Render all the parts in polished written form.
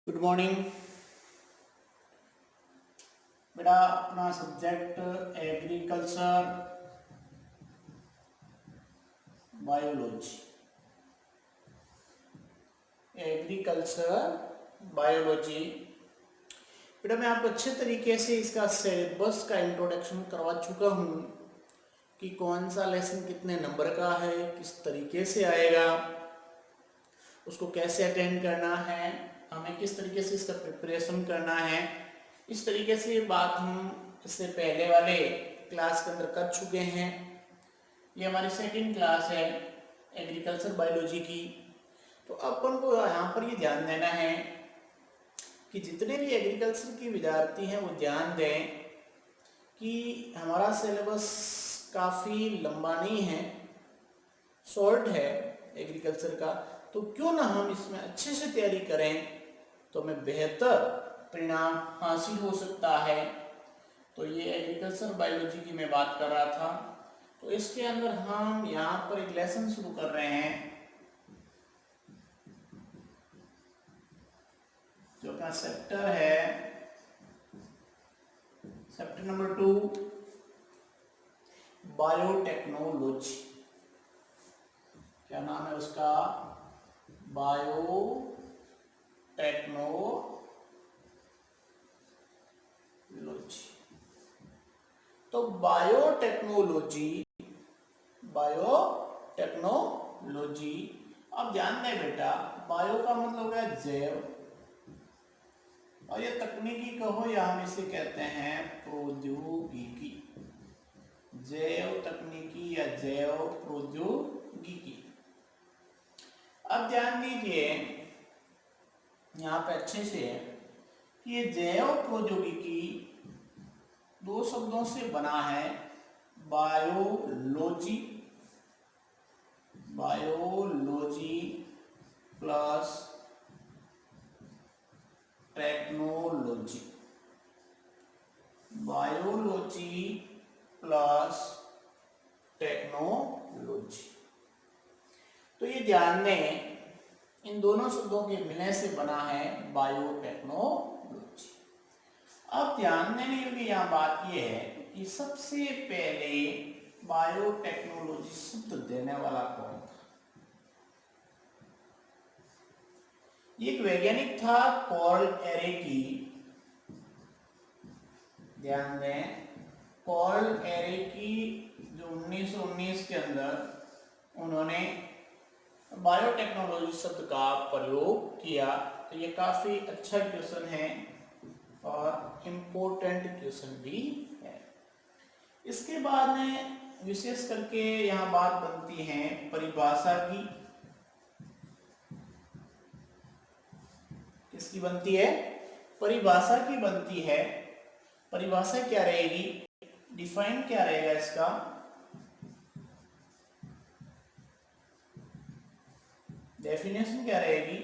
Good morning बेटा। अपना subject agriculture biology. Agriculture biology बेटा, मैं आपको अच्छे तरीके से इसका सिलेबस का इंट्रोडक्शन करवा चुका हूँ कि कौन सा लेसन कितने नंबर का है, किस तरीके से आएगा, उसको कैसे अटेंड करना है, हमें किस तरीके से इसका प्रिपरेशन करना है। इस तरीके से बात हम इससे पहले वाले क्लास के अंदर कर चुके हैं। ये हमारी सेकंड क्लास है एग्रीकल्चर बायोलॉजी की। तो अपन को यहाँ पर ये ध्यान देना है कि जितने भी एग्रीकल्चर के विद्यार्थी हैं वो ध्यान दें कि हमारा सिलेबस काफ़ी लंबा नहीं है, शॉर्ट है एग्रीकल्चर का। तो क्यों ना हम इसमें अच्छे से तैयारी करें तो हमें बेहतर परिणाम हासिल हो सकता है। तो ये एग्रीकल्चर बायोलॉजी की मैं बात कर रहा था। तो इसके अंदर हम यहाँ पर एक लेसन शुरू कर रहे हैं जो अपना सेक्टर है, सेक्टर नंबर 2 बायोटेक्नोलॉजी। क्या नाम है उसका? बायोटेक्नोलॉजी। तो बायोटेक्नोलॉजी अब ध्यान दें बेटा, बायो का मतलब है जैव, और ये तकनीकी कहो या हम इसे कहते हैं प्रौद्योगिकी। जैव तकनीकी या जैव प्रौद्योगिकी। अब ध्यान दीजिए यहाँ पे अच्छे से कि ये जैव प्रौद्योगिकी दो शब्दों से बना है, biology plus technology. Biology plus technology. तो ये ध्यान दें, इन दोनों शब्दों के मिलने से बना है बायोटेक्नोलॉजी। अब ध्यान देने योग्य यहाँ बात यह है कि सबसे पहले बायोटेक्नोलॉजी शब्द देने वाला कौन था? ये एक वैज्ञानिक था पॉल एरेकी। ध्यान दें, पॉल एरेकी जो 1919 के अंदर उन्होंने बायोटेक्नोलॉजी शब्द का प्रयोग किया। तो ये काफी अच्छा क्वेश्चन है और इम्पोर्टेंट क्वेश्चन भी है। इसके बाद में विशेष करके यहाँ बात बनती है परिभाषा की। किसकी बनती है? परिभाषा की बनती है। परिभाषा क्या रहेगी, डिफाइन क्या रहेगा इसका? डेफिनेशन क्या रहेगी?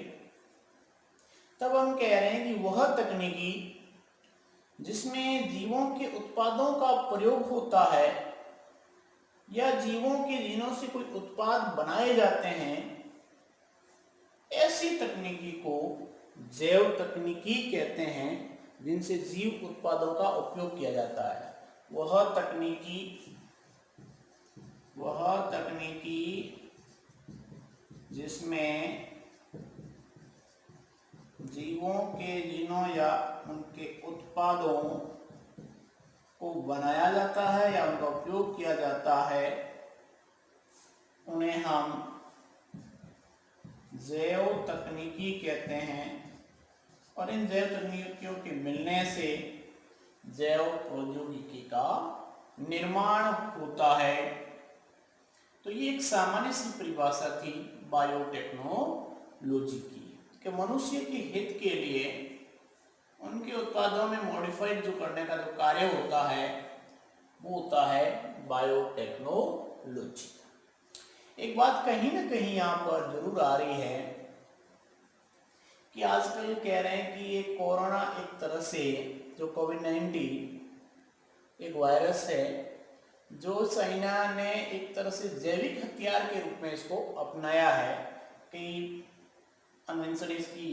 तब हम कह रहे हैं कि वह तकनीकी जिसमें जीवों के उत्पादों का प्रयोग होता है या जीवों के जीनों से कोई उत्पाद बनाए जाते हैं, ऐसी तकनीकी को जैव तकनीकी कहते हैं, जिनसे जीव उत्पादों का उपयोग किया जाता है। वह तकनीकी जिसमें जीवों के जीनों या उनके उत्पादों को बनाया जाता है या उनका उपयोग किया जाता है, उन्हें हम जैव तकनीकी कहते हैं। और इन जैव तकनीकियों के मिलने से जैव प्रौद्योगिकी का निर्माण होता है। तो ये एक सामान्य सी परिभाषा थी बायोटेक्नोलॉजी की, कि मनुष्य के हित के लिए उनके उत्पादों में मॉडिफाइड जो करने का जो कार्य होता है वो होता है बायोटेक्नोलॉजी। एक बात कहीं ना कहीं यहाँ पर जरूर आ रही है कि आजकल कह रहे हैं कि ये कोरोना एक तरह से जो कोविड-19 एक वायरस है जो चाइना ने एक तरह से जैविक हथियार के रूप में इसको अपनाया है। कि इन्वेंशन इसकी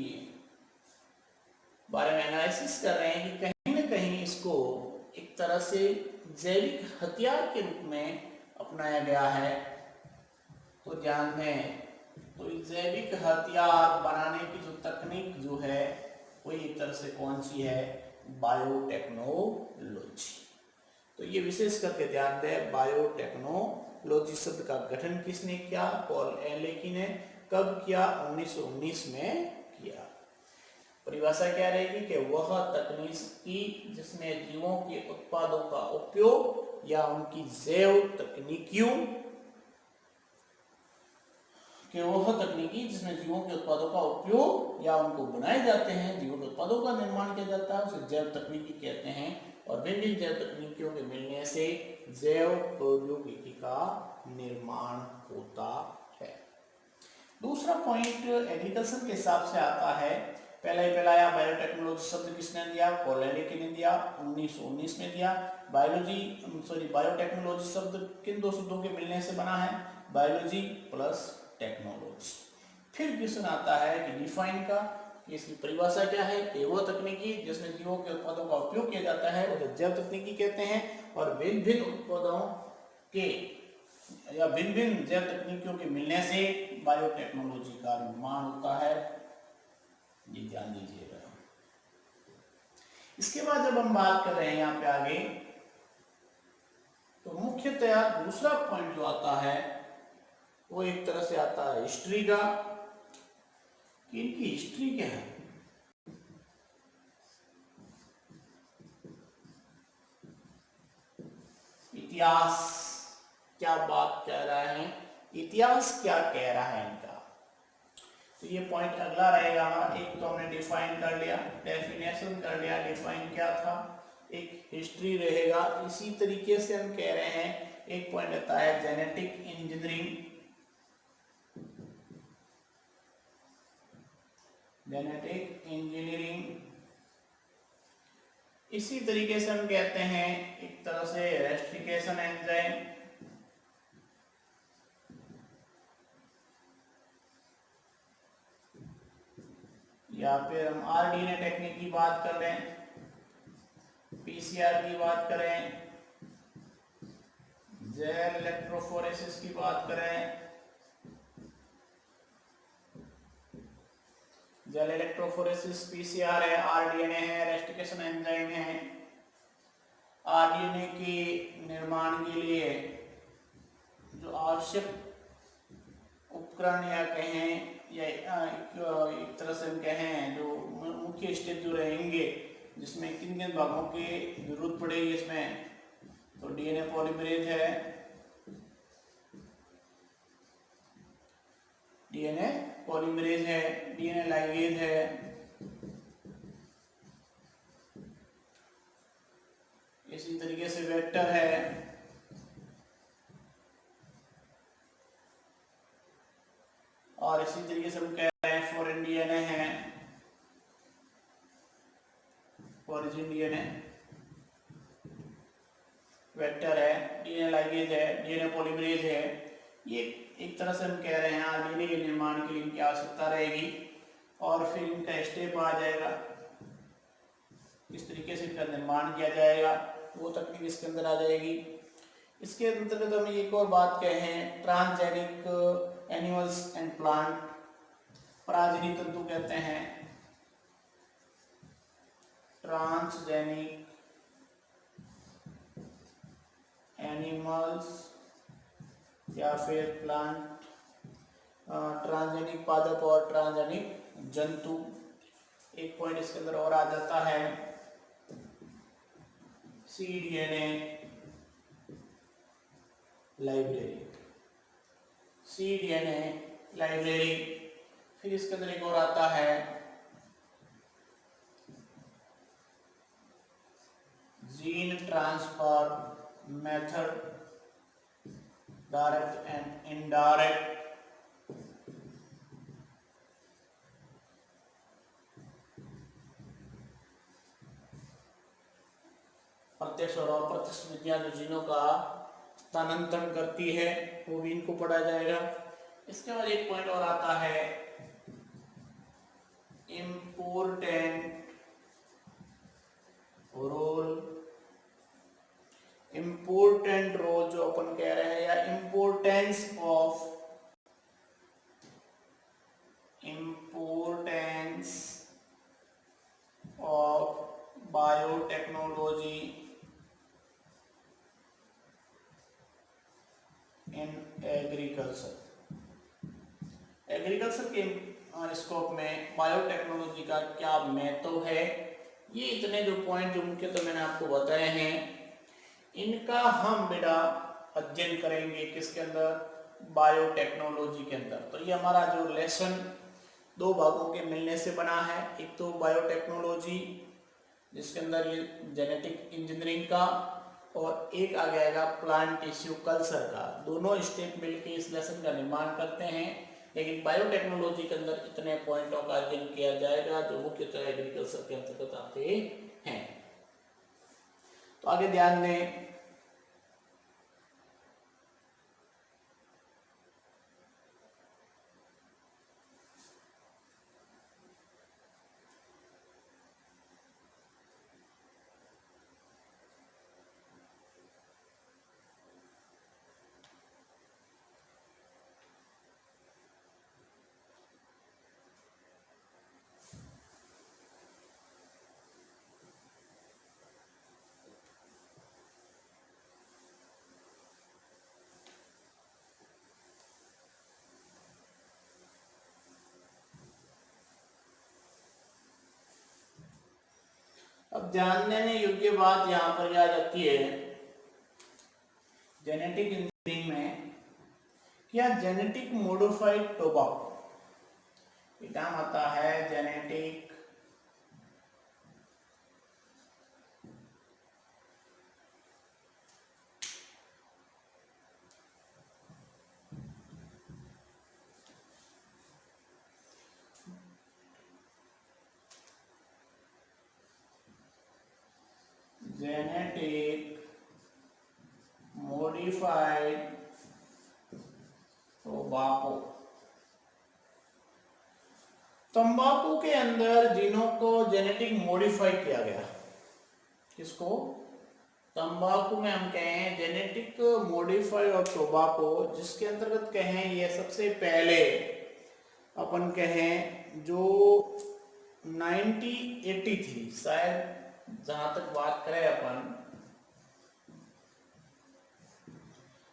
बारे में एनालिसिस कर रहे हैं कि कहीं ना कहीं इसको एक तरह से जैविक हथियार के रूप में अपनाया गया है। तो ध्यान दें, तो जैविक हथियार बनाने की जो तकनीक जो है वो एक तरह से कौन सी है, बायोटेक्नोलॉजी। तो ये विशेष करके ध्यान दें, बायोटेक्नोलॉजी शब्द का गठन किसने किया, पॉल एलेकी ने। कब किया, 1919 में किया। परिभाषा क्या रहेगी कि वह तकनीकी जिसमें जीवों के उत्पादों का उपयोग या उनकी जैव तकनीकियों कि वह तकनीकी जिसमें जीवों के उत्पादों का उपयोग या उनको बनाए जाते हैं, जीवों के उत्पादों का निर्माण किया जाता है, उसे जैव तकनीकी कहते हैं। और विभिन्न जैव तकनीकियों के मिलने से जैव प्रौद्योगिकी का निर्माण होता है। दूसरा पॉइंट एग्रीकल्चर के हिसाब से आता है। पहला ही पहला आया, बायोटेक्नोलॉजी शब्द किसने दिया, पॉल एलेकी ने दिया, 1919 में दिया। बायोटेक्नोलॉजी शब्द किन दो शब्दों के मिलने से बना है, बायोलॉजी प्लस टेक्नोलॉजी। फिर क्वेश्चन आता है कि डिफाइन का, इसकी परिभाषा क्या है, कि वो तकनीकी जिसमें जीवों के उत्पादों का उपयोग किया जाता है उसे जैव तकनीकी कहते हैं। और भिन्न भिन्न उत्पादों के या भिन्न भिन्न जैव तकनीकियों के मिलने से बायोटेक्नोलॉजी का निर्माण होता है। ये ध्यान दीजिएगा। इसके बाद जब हम बात कर रहे हैं यहाँ पे आगे, तो मुख्यतया दूसरा पॉइंट जो आता है वो एक तरह से आता है हिस्ट्री का, कि इनकी हिस्ट्री क्या है। इतिहास क्या बात कह रहा है, इतिहास क्या कह रहा है इनका। तो ये पॉइंट अगला रहेगा हमारा। एक तो हमने डिफाइन कर लिया, डेफिनेशन कर लिया, डिफाइन क्या था, एक हिस्ट्री रहेगा। इसी तरीके से हम कह रहे हैं एक पॉइंट आता है जेनेटिक इंजीनियरिंग, जेनेटिक इंजीनियरिंग। इसी तरीके से हम कहते हैं एक तरह से रेस्ट्रिकेशन एंजाइम, या फिर हम आरडीएनए टेक्निक की बात कर रहे हैं, पीसीआर की बात करें, जेल इलेक्ट्रोफोरेसिस की बात करें, जेल इलेक्ट्रोफोरेसिस पीसीआर है, आरडीएनए है, रेस्टिकेशन एंजाइम है। आरडीएनए के निर्माण के लिए जो आवश्यक उपकरण या कहें या एक तरह से हम कहें जो मुख्य स्टेप जो रहेंगे जिसमें किन किन भागों की जरूरत पड़ेगी इसमें, तो डीएनए पॉलीमरेज है, डीएनए पॉलीमरेज है, डीएनए लाइगेज है, इसी तरीके से वेक्टर है, और इसी तरीके से हम कह रहे हैं फॉरेन डीएनए है, ओरिजिन डीएनए वेक्टर है, डीएनए लाइगेज है, डीएनए पॉलीमरेज है। ये एक तरह से हम कह रहे हैं आरडीएनए के निर्माण के लिए इनकी आवश्यकता रहेगी। और फिर इनका स्टेप आ जाएगा किस तरीके से इनका निर्माण किया जाएगा, वो तकनीक इसके अंदर आ जाएगी। इसके अंतर्गत हम एक और बात कहें, ट्रांसजेनिक एनिमल्स एंड प्लांट, पराजनी तंतु कहते हैं, ट्रांसजेनिक एनिमल्स या फिर प्लांट, ट्रांसजेनिक पादप और ट्रांसजेनिक जंतु। एक पॉइंट इसके अंदर और आ जाता है cDNA लाइब्रेरी, cDNA लाइब्रेरी। फिर इसके अंदर एक और आता है gene transfer method, direct and indirect. प्रत्यक्ष और अप्रत्यक्ष विधियां जो जीनों का स्थानांतरण करती है वो भी इनको पढ़ा जाएगा। इसके बाद एक पॉइंट और आता है इम्पोर्टेंट रोल, इम्पोर्टेंट रोल जो अपन कह रहे हैं, या importance of biotechnology in agriculture के स्कोप में बायोटेक्नोलॉजी का क्या महत्व है, ये इतने जो पॉइंट जो मुख्य तो मैंने आपको बताए हैं, इनका हम बेटा अध्ययन करेंगे किसके अंदर, बायोटेक्नोलॉजी के अंदर। तो ये हमारा जो लेसन दो भागों के मिलने से बना है, एक तो बायोटेक्नोलॉजी जिसके अंदर ये जेनेटिक इंजीनियरिंग का, और एक आ जाएगा प्लांट टिश्यू कल्चर का। दोनों स्टेप मिलकर इस लेसन का निर्माण करते हैं, लेकिन बायोटेक्नोलॉजी के अंदर इतने पॉइंटों का अध्ययन किया जाएगा जो मुख्यतः एग्रीकल्चर के अंतर्गत आते हैं। तो आगे ध्यान दें, अब ध्यान देने योग्य बात यहाँ पर आ जाती है जेनेटिक इंजीनियरिंग में, क्या जेनेटिक मॉडिफाइड टोबैको, नाम आता है जेनेटिक मॉडिफाइड टोबैको। तंबाकू के अंदर जीनों को जेनेटिक मॉडिफाई किया गया, किसको, तंबाकू में हम कहें जेनेटिक मॉडिफाई और टोबैको, जिसके अंतर्गत कहें ये सबसे पहले अपन कहें जो 1983 शायद, जहां तक बात करें अपन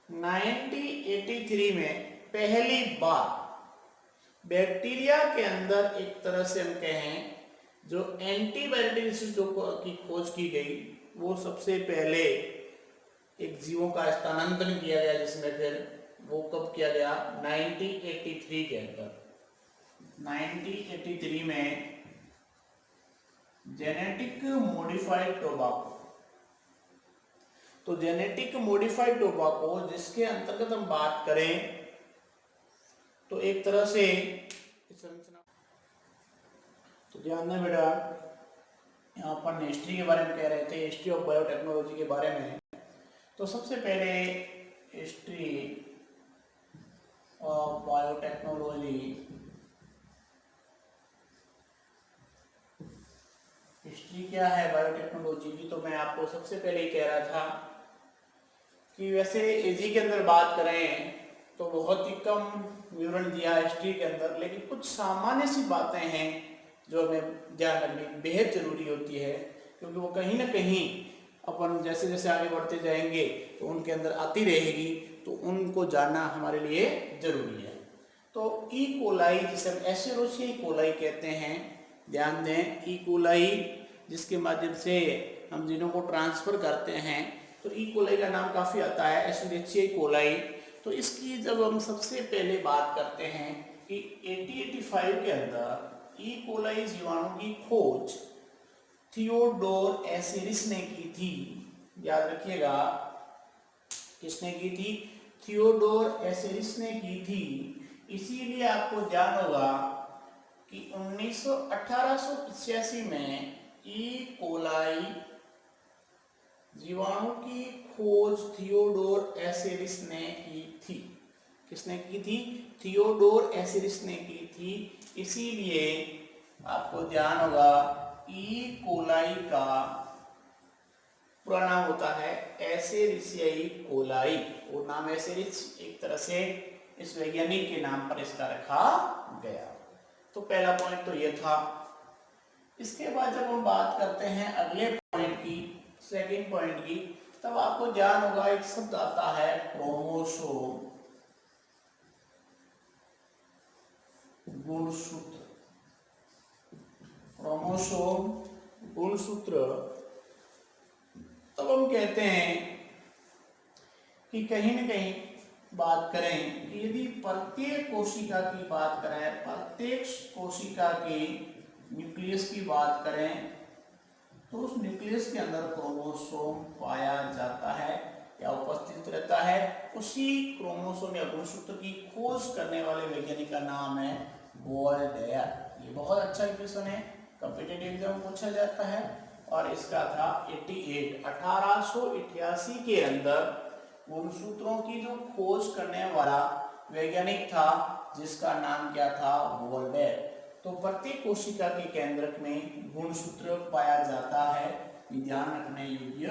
1983 में पहली बार बैक्टीरिया के अंदर एक तरह से हम कहें जो एंटीबायोटिक्स जो की खोज की गई, वो सबसे पहले एक जीवों का स्थानांतरण किया गया, जिसमें फिर वो कब किया गया, 1983 के अंदर। 1983 में जेनेटिक मॉडिफाइड टोबैको, तो जेनेटिक मॉडिफाइड टोबैको जिसके अंतर्गत हम बात करें तो एक तरह से संरचना, तो ध्यान दें बेटा, यहाँ पर हिस्ट्री के बारे में कह रहे थे, हिस्ट्री ऑफ बायोटेक्नोलॉजी के बारे में। तो सबसे पहले हिस्ट्री ऑफ बायोटेक्नोलॉजी, हिस्ट्री क्या है बायोटेक्नोलॉजी की, तो मैं आपको सबसे पहले ही कह रहा था कि वैसे एजी के अंदर बात करें तो बहुत ही कम विवरण दिया हिस्ट्री के अंदर, लेकिन कुछ सामान्य सी बातें हैं जो हमें ध्यान रखनी बेहद जरूरी होती है, क्योंकि वो कहीं ना कहीं अपन जैसे जैसे आगे बढ़ते जाएंगे तो उनके अंदर आती रहेगी, तो उनको जानना हमारे लिए जरूरी है। तो ई कोलाई, जिसे हम एशेरोशिया कोलाई कहते हैं, ध्यान दें, ई कोलाई जिसके माध्यम से हम जीनों को ट्रांसफर करते हैं, तो ई कोलाई का नाम काफ़ी आता है, एशेरोशिया कोलाई। तो इसकी जब हम सबसे पहले बात करते हैं कि 1885 के अंदर ई कोलाई जीवाणु की खोज थियोडोर एसेरिस ने की थी, याद रखिएगा, किसने की थी, थियोडोर एसेरिस ने की थी। इसीलिए आपको ध्यान होगा कि 1885 में ई कोलाई जीवाणु की खोज थियोडोर एसेरिस ने की थी। किसने की थी, थियोडोर एसेरिस ने की थी। इसीलिए आपको ध्यान होगा ई कोलाई का पूरा नाम होता है एसेरिचियाई कोलाई। वो नाम एसेरिच एक तरह से इस वैज्ञानिक के नाम पर इसका रखा गया। तो पहला पॉइंट तो ये था। इसके बाद जब हम बात करते हैं अगले पॉइंट की, सेकंड पॉइंट की, तब आपको ध्यान होगा एक शब्द आता है क्रोमोसोम, गुणसूत्र। क्रोमोसोम गुणसूत्र। तब हम कहते हैं कि कहीं न कहीं बात करें कि यदि प्रत्येक कोशिका की बात करें, प्रत्येक कोशिका के न्यूक्लियस की बात करें, तो उस न्यूक्लियस के अंदर क्रोमोसोम पाया जाता है या उपस्थित रहता है। उसी क्रोमोसोम या गुणसूत्र की खोज करने वाले वैज्ञानिक का नाम है वोल्टेयर। ये बहुत अच्छा क्वेश्चन है, कॉम्पिटिटिव एग्जाम पूछा जाता है। और इसका था 1888 के अंदर गुणसूत्रों की जो खोज करने वाला वैज्ञानिक था, जिसका नाम क्या था, वोल्टेयर। तो प्रत्येक कोशिका के केंद्रक में गुणसूत्र पाया जाता है, ये ध्यान रखने योग्य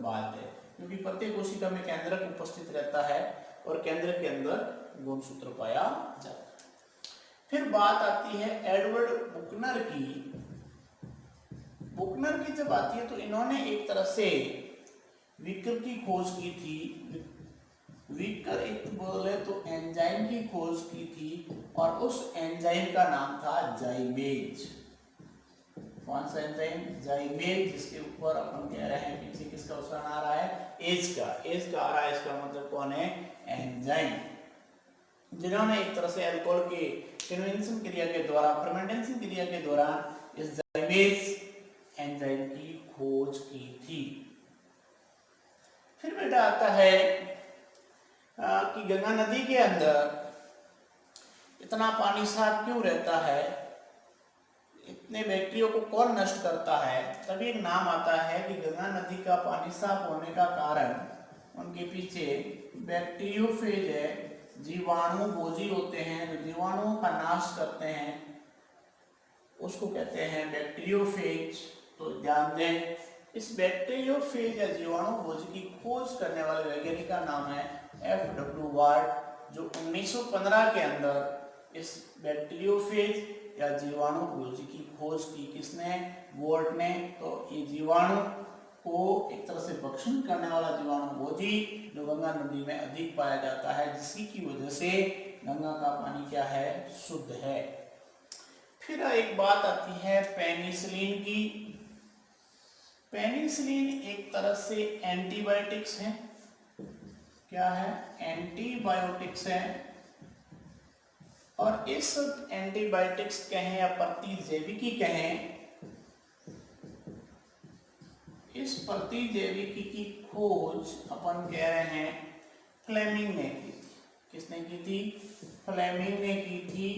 बात है, क्योंकि प्रत्येक कोशिका में केंद्रक उपस्थित रहता है और केंद्र के अंदर गुणसूत्र पाया जाता है। फिर बात आती है एडवर्ड बुकनर की। बुकनर की जब आती है तो इन्होंने एक तरह से विकर की खोज की थी। विकर एक बोले तो एंजाइम की खोज की थी, और उस एंजाइम का नाम था जाइमेज। कौन सा एंजाइम, जाइमेज, जिसके ऊपर अपन कह रहे हैं पीछे किसका उच्चारण आ रहा है, एज का। एज का आ रहा है, इसका मतलब कौन है, एंजाइम। जिन्होंने एक तरह से अल्कोहल के कन्वेंशन क्रिया के द्वारा, फर्मेंटेशन क्रिया के दौरान इस जाइमेज एंजाइम की खोज की थी। फिर बेटा आता है कि गंगा नदी के अंदर इतना पानी साफ क्यों रहता है, इतने बैक्टीरिया को कौन नष्ट करता है। तभी एक नाम आता है कि गंगा नदी का पानी साफ होने का कारण उनके पीछे बैक्टीरियोफेज है, जीवाणु भोजी होते हैं, जो जीवाणुओं का नाश करते हैं, उसको कहते हैं बैक्टीरियोफेज। तो ध्यान दें, इस बैक्टीरियोफेज या जीवाणु भोजी की खोज करने वाले वैज्ञानिक का नाम है F.W. वार्ड, जो 1915 के अंदर इस बैक्टीरियोफेज या जीवाणु भोजी की खोज की। किसने, वोल्ट ने। तो ये जीवाणु को एक तरह से भक्षण करने वाला जीवाणु भोजी जो गंगा नदी में अधिक पाया जाता है, जिसकी की वजह से गंगा का पानी क्या है, शुद्ध है। फिर एक बात आती है पेनिसिलिन की। पेनिसिलिन एक तरह से एंटीबायोटिक्स है। क्या है, एंटीबायोटिक्स है। और इस एंटीबायोटिक्स कहें या प्रतिजैविकी कहें, इस प्रतिजैविकी की खोज अपन कह रहे हैं फ्लेमिंग ने की थी। किसने की थी, फ्लेमिंग ने की थी।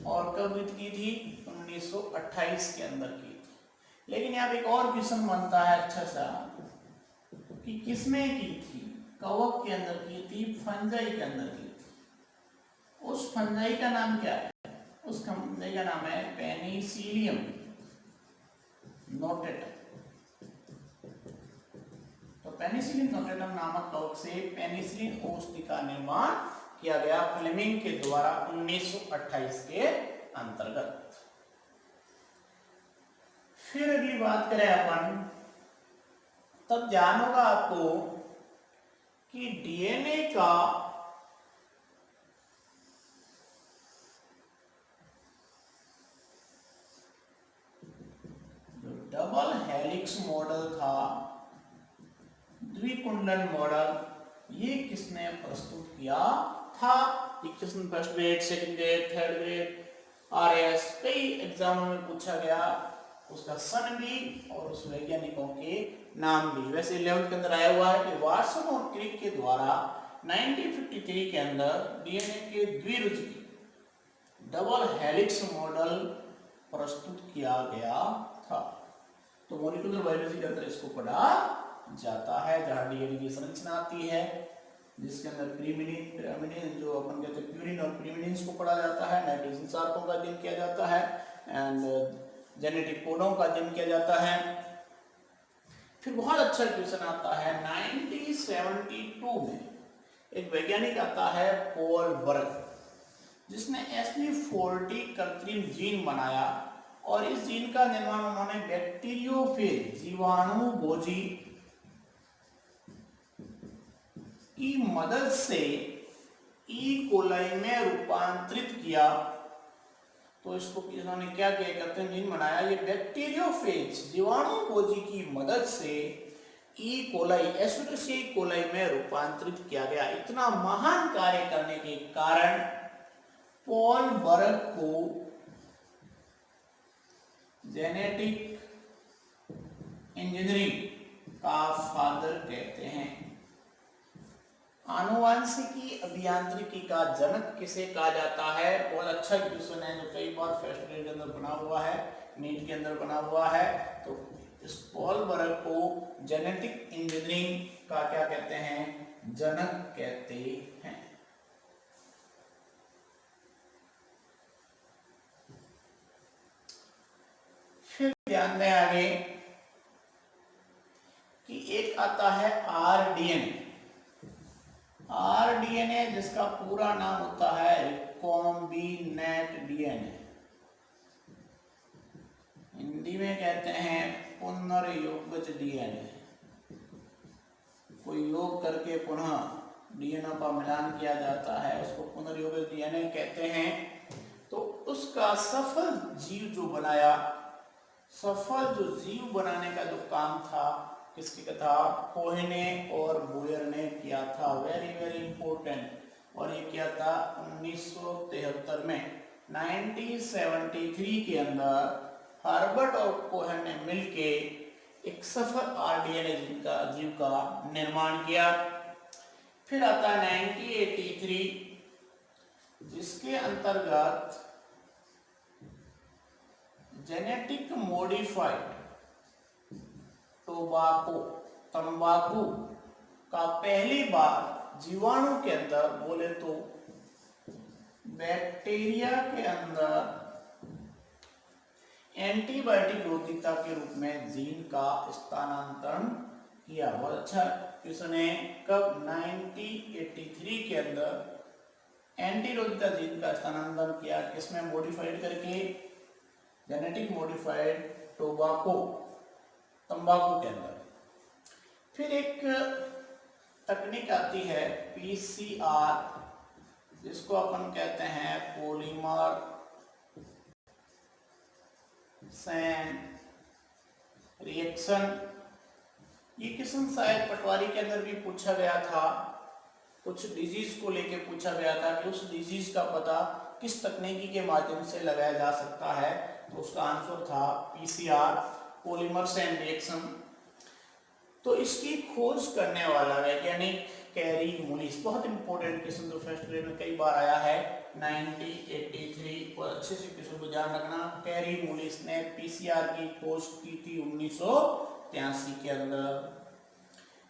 और कब की थी, 1928 के अंदर की थी। लेकिन यहाँ पे एक और क्वेश्चन बनता है अच्छा सा, कि किसने की थी, कवक के अंदर की थी, फंजाई के अंदर की थी। उस फंजाई का नाम क्या है, उस फंजाई का नाम है पेनिसिलियम नोटेटम। तो पेनिसिलिन नोटेटम नामक कवक से पेनिसिलिन औषधि का निर्माण किया गया फ्लेमिंग के द्वारा 1928 के अंतर्गत। फिर अगली बात करें अपन, तब ध्यान होगा आपको कि डीएनए का जो डबल हेलिक्स मॉडल था, द्विकुंडल मॉडल, ये किसने प्रस्तुत किया था। Question first grade, second grade, third grade, RS कई एग्जामों में पूछा गया, उसका सन भी और उस वैज्ञानिकों के नाम भी। वैसे 11th के अंदर आया हुआ है कि वाटसन और क्रिक के द्वारा 1953 के अंदर डीएनए के द्विरुचि डबल हेलिक्स मॉडल प्रस्तुत किया गया था। तो मॉलिक्यूलर बायोलॉजी के अंदर इसको पढ़ा जाता है, जहां डीएनए की संरचना आती है, जिसके अंदर प्रीमिनिन जो अपन कहते हैं प्यूरिन और प्रीमिनिन्स को पढ़ा जाता है, नाइट्रोजन सार्कों का अध्ययन किया जाता है, एंड जेनेटिक कोडों का अध्ययन किया जाता है। फिर बहुत अच्छा क्वेश्चन आता है 1972 में, एक वैज्ञानिक आता है पॉल बर्ग, जिसने SV40 कृत्रिम जीन बनाया और इस जीन का निर्माण उन्होंने बैक्टीरियोफेज जीवाणु भोजी की मदद से ई कोलाई में रूपांतरित किया। तो इसको इन्होंने क्या किया, कृत्रिम जीन बनाया, ये बैक्टीरियोफेज जीवाणु भोजी की मदद से ई कोलाई एस्चेरिचिया कोलाई में रूपांतरित किया गया। इतना महान कार्य करने के कारण पॉल बर्ग को जेनेटिक इंजीनियरिंग का फादर कहते हैं। आनुवांशिकी अभियांत्रिकी का जनक किसे कहा जाता है? बहुत अच्छा क्वेश्चन है जो कई बार फर्स्ट ग्रेड के अंदर बना हुआ है, नीट के अंदर बना हुआ है। तो इस पॉल बर्ग को जेनेटिक इंजीनियरिंग का क्या कहते हैं? जनक कहते हैं। फिर ध्यान दें आगे कि एक आता है आरडीएनए। आरडीएनए जिसका पूरा नाम होता है रिकॉम्बिनेंट डीएनए, हिंदी में कहते हैं पुनर्योगज डीएनए। कोई योग करके पुनः डीएनए का मिलान किया जाता है, उसको पुनर्योगज डीएनए कहते हैं। तो उसका सफल जीव बनाने का जो काम था, किसकी कथा? कोहेने और बोयर ने किया था। Very very important. और ये किया था 1973 में। 1973 के अंदर हार्वर्ड और कोहेन ने मिलके एक सफल आरडीएनए जीव का निर्माण किया। फिर आता है 1983, जिसके अंतर्गत जेनेटिक मॉडिफाइड तंबाकू का पहली बार जीवाणु के अंदर, बोले तो बैक्टीरिया के अंदर एंटीबायोटिक रोधीता के रूप में जीन का स्थानांतरण किया। बहुत अच्छा क्वेश्चन है। कब? 1983 के अंदर एंटी रोधीता जीन का स्थानांतरण किया। किसमें? मॉडिफाइड करके, जेनेटिक मॉडिफाइड तंबाकू के अंदर। फिर एक तकनीक आती है पीसीआर, जिसको अपन कहते हैं पॉलीमर चेन रिएक्शन। ये क्वेश्चन शायद पटवारी के अंदर भी पूछा गया था। कुछ डिजीज को लेके पूछा गया था कि उस डिजीज का पता किस तकनीकी के माध्यम से लगाया जा सकता है। तो उसका आंसर था पीसीआर, पॉलीमर चेन रिएक्शन। तो इसकी खोज करने वाला वैज्ञानिक कैरी मुलिस, बहुत इंपॉर्टेंट क्वेश्चन जो फर्स्ट ग्रेड में कई बार आया है 1983, और अच्छे से क्वेश्चन को ध्यान रखना। कैरी मुलिस ने पीसीआर की खोज की थी 1983 के अंदर।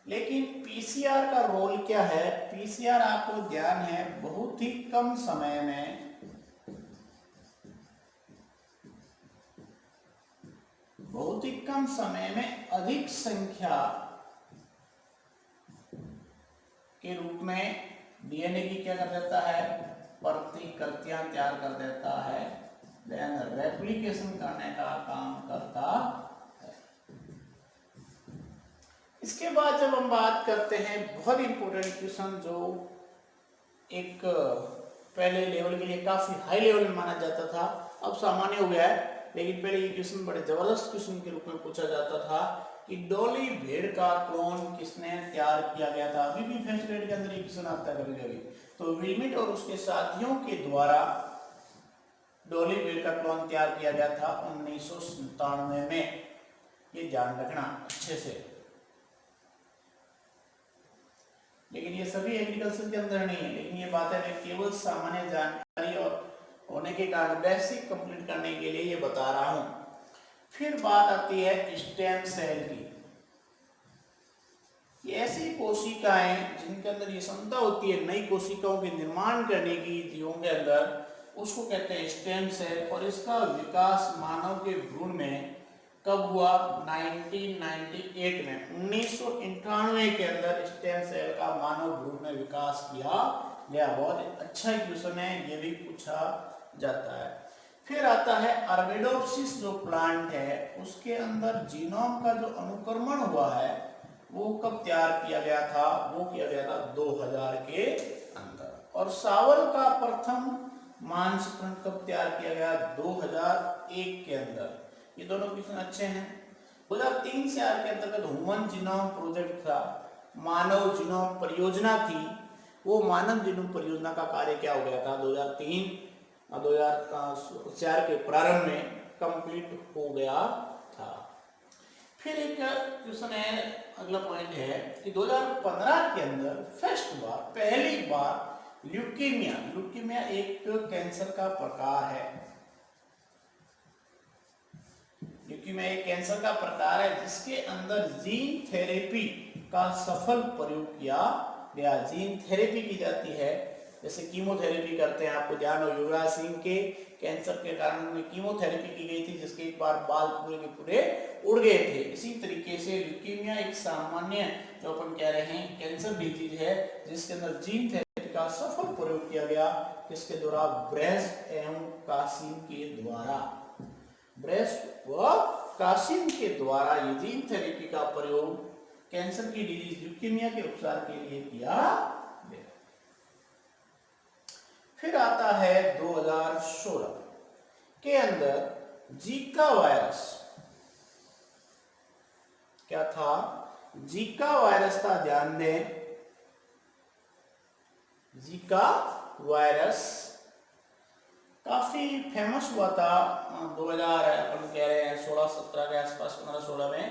लेकिन पीसीआर का रोल क्या है? पीसीआर आपको ध्यान है बहुत ही कम समय में अधिक संख्या के रूप में डीएनए की क्या कर देता है? प्रतिकृतियां तैयार कर देता है, देन रेप्लिकेशन करने का काम करता है। इसके बाद जब हम बात करते हैं बहुत इंपॉर्टेंट क्वेश्चन जो एक पहले लेवल के लिए काफी हाई लेवल में माना जाता था, अब सामान्य हो गया है, लेकिन पहले ये क्वेश्चन बड़े जबरदस्त क्वेश्चन के रूप में पूछा जाता था कि डॉली भेड़ का क्लोन किसने तैयार किया गया था। अभी भी फर्स्ट ग्रेड के अंदर ये क्वेश्चन आता है कभी कभी। तो विल्मिट और उसके साथियों के द्वारा डॉली भेड़ का क्लोन तैयार किया गया था 1997 में। ये ध्यान रखना अच्छे से। लेकिन ये सभी एग्रीकल्चर के अंदर नहीं है, लेकिन ये बातें मैं केवल सामान्य जानकारी और होने के कारण बेसिक कंप्लीट करने के लिए ये बता रहा हूं। फिर बात आती है स्टेम सेल की। ये ऐसी कोशिकाएं जिनके अंदर ये क्षमता होती है नई कोशिकाओं के निर्माण करने की जीवों के अंदर, उसको कहते हैं स्टेम सेल। और इसका विकास मानव के भ्रूण में कब हुआ? 1998 में, 1991 के अंदर स्टेम सेल का मानव भ्रूण में विकास किया गया। बहुत अच्छा क्वेश्चन है, ये भी पूछा जाता है। फिर आता है अरबिडोप्सिस जो प्लांट है उसके अंदर जीनोम का जो अनुक्रमण हुआ है वो कब तैयार किया गया था? वो किया गया था 2000 के अंदर। और सावल का प्रथम मांसखंड कब तैयार किया गया? 2001 के अंदर। ये दोनों क्वेश्चन अच्छे हैं। 2003 से 4 के अंतर्गत ह्यूमन जीनोम प्रोजेक्ट था, मानव जीनोम परियोजना थी। वो मानव जीनोम परियोजना का कार्य क्या हो गया था? 2004 के प्रारंभ में कंप्लीट हो गया था। फिर एक क्वेश्चन है, अगला पॉइंट है कि 2015 के अंदर पहली बार ल्यूकेमिया एक कैंसर का प्रकार है। ल्यूकेमिया एक कैंसर का प्रकार है जिसके अंदर जीन थेरेपी का सफल प्रयोग किया गया। जीन थेरेपी की जाती है, जैसे कीमोथेरेपी करते हैं, आपको ध्यान हो युवराज सिंह के कैंसर के कारण उन्हें कीमोथेरेपी की गई थी जिसके एक बार बाल पूरे के पूरे उड़ गए थे। इसी तरीके से ल्यूकेमिया एक सामान्य जो अपन कह रहे हैं कैंसर डिजीज है जिसके अंदर जीन थेरेपी का सफल प्रयोग किया गया, किसके द्वारा? ब्रेस एवं कासिम के द्वारा। ब्रेस व कासिम के द्वारा ये जीन थेरेपी का प्रयोग कैंसर की डिजीज ल्यूकेमिया के उपचार के लिए किया गया। फिर आता है 2016 के अंदर जीका वायरस। क्या था? जीका वायरस था, ध्यान दें। जीका वायरस काफी फेमस हुआ था 2000 अपन कह रहे हैं 16-17 के आसपास, 15-16 में,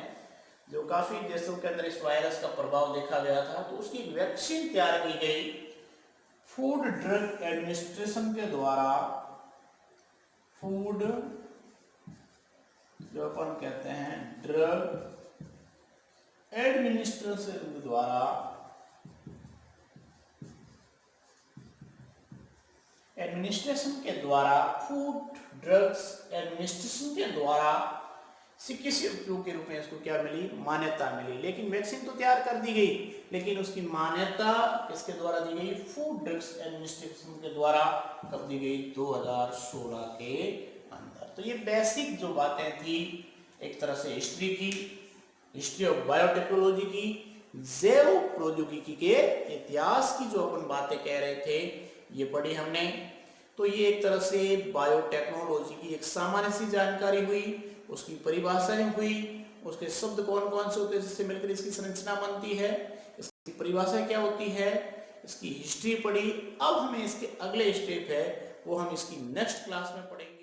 जो काफी देशों के अंदर इस वायरस का प्रभाव देखा गया था। तो उसकी वैक्सीन तैयार की गई फूड ड्रग एडमिनिस्ट्रेशन के द्वारा। फूड जो अपन कहते हैं ड्रग एडमिनिस्ट्रेशन द्वारा, फूड ड्रग्स एडमिनिस्ट्रेशन के द्वारा चिकित्सीय उपयोग के रूप में इसको क्या मिली? मान्यता मिली। लेकिन वैक्सीन तो तैयार कर दी गई, लेकिन उसकी मान्यता किसके द्वारा दी गई? फूड ड्रग्स एडमिनिस्ट्रेशन के द्वारा कब दी गई? 2016 के अंदर। तो ये बेसिक जो बातें थी, एक तरह से हिस्ट्री की, हिस्ट्री ऑफ बायोटेक्नोलॉजी की, जैव प्रौद्योगिकी के इतिहास की जो अपन बातें कह रहे थे ये पढ़ी हमने। तो ये एक तरह से बायोटेक्नोलॉजी की एक सामान्य सी जानकारी हुई, उसकी परिभाषाएं हुई, उसके शब्द कौन कौन से होते हैं जिससे मिलकर इसकी संरचना बनती है, इसकी परिभाषा क्या होती है, इसकी हिस्ट्री पढ़ी। अब हमें इसके अगले स्टेप है वो हम इसकी नेक्स्ट क्लास में पढ़ेंगे।